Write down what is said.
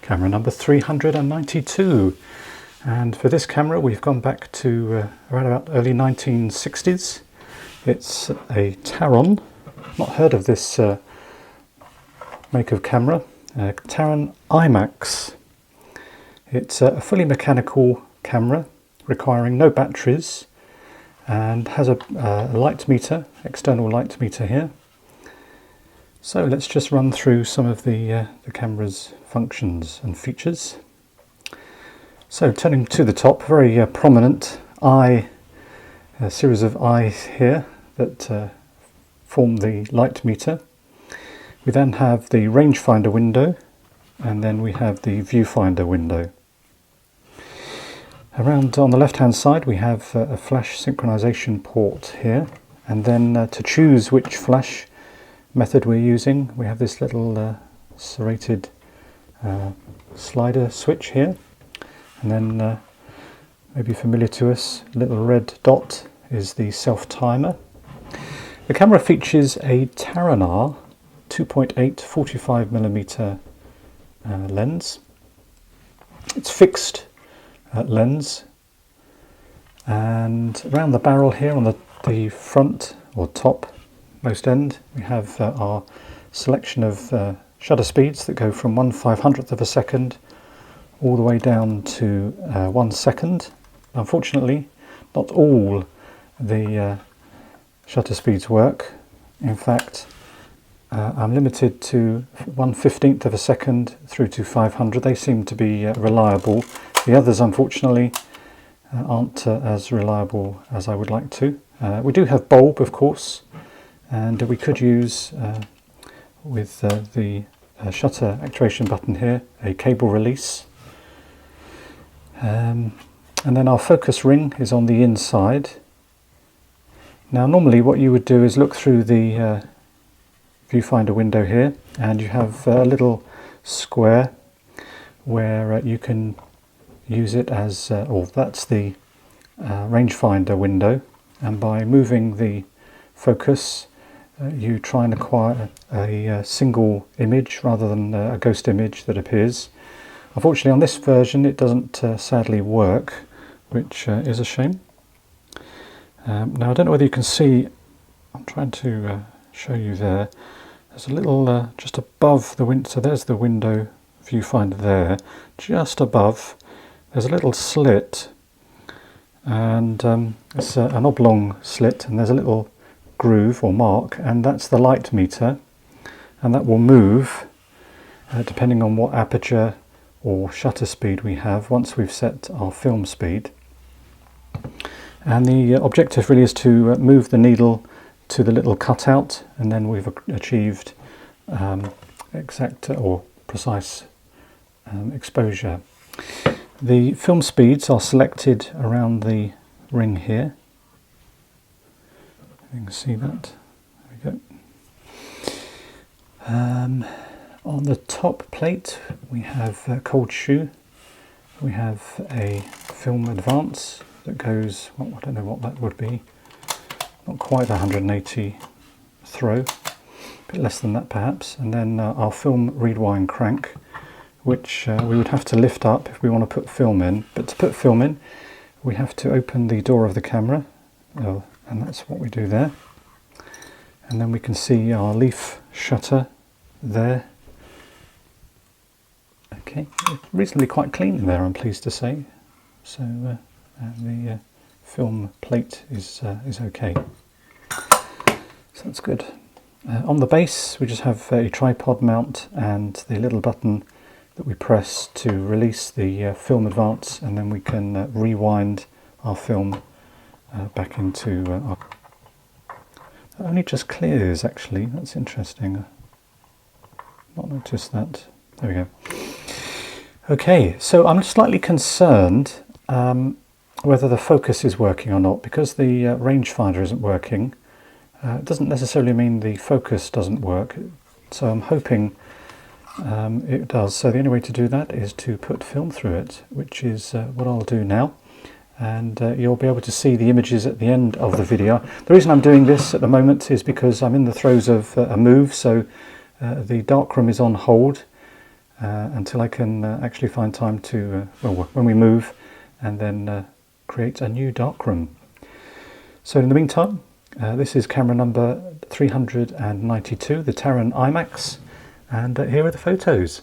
camera number 392, and for this camera we've gone back to around about early 1960s. It's a Taron. Not heard of this make of camera. Taron Eyemax. It's a fully mechanical camera requiring no batteries and has a light meter, external light meter here. So let's just run through some of the camera's functions and features. So turning to the top, very prominent eye, a series of eyes here that form the light meter. We then have the rangefinder window, and then we have the viewfinder window. Around on the left hand side we have a flash synchronization port here, and then to choose which flash method we're using, we have this little serrated slider switch here, and then maybe familiar to us, a little red dot is the self timer. The camera features a Taron 2.8 45mm lens. It's fixed lens, and around the barrel here on the front or top most end we have our selection of shutter speeds that go from 1/500th of a second all the way down to 1 second. Unfortunately, not all the shutter speeds work. In fact, I'm limited to 1/15th of a second through to 500. They seem to be reliable. The others, unfortunately, aren't as reliable as I would like to. We do have bulb, of course, and we could use with the shutter actuation button here a cable release, and then our focus ring is on the inside. Now normally what you would do is look through the viewfinder window here, and you have a little square where you can use it as or that's the rangefinder window, and by moving the focus you try and acquire a single image rather than a ghost image that appears. Unfortunately on this version it doesn't sadly work, which is a shame. Now I don't know whether you can see, I'm trying to show you there, there's a little just above the window, so there's the window viewfinder there, just above there's a little slit, and it's an oblong slit, and there's a little groove or mark, and that's the light meter, and that will move depending on what aperture or shutter speed we have once we've set our film speed. And the objective really is to move the needle to the little cutout, and then we've achieved exact or precise exposure. The film speeds are selected around the ring here. You can see that. There we go. On the top plate we have cold shoe. We have a film advance that goes, well, I don't know what that would be, not quite 180 throw, a bit less than that perhaps, and then our film rewind crank, which we would have to lift up if we want to put film in. But to put film in we have to open the door of the camera, and that's what we do there, and then we can see our leaf shutter there. Okay, reasonably quite clean in there, I'm pleased to say. So the film plate is okay, so that's good. On the base we just have a tripod mount and the little button that we press to release the film advance, and then we can rewind our film back into our... That only just clears actually, that's interesting. Not noticed that. There we go. Okay, so I'm slightly concerned whether the focus is working or not, because the rangefinder isn't working. It doesn't necessarily mean the focus doesn't work, so I'm hoping it does. So the only way to do that is to put film through it, which is what I'll do now, and you'll be able to see the images at the end of the video. The reason I'm doing this at the moment is because I'm in the throes of a move, so the darkroom is on hold, until I can actually find time to, well, when we move, and then create a new darkroom. So in the meantime, this is camera number 392, the Taron Eyemax, and here are the photos.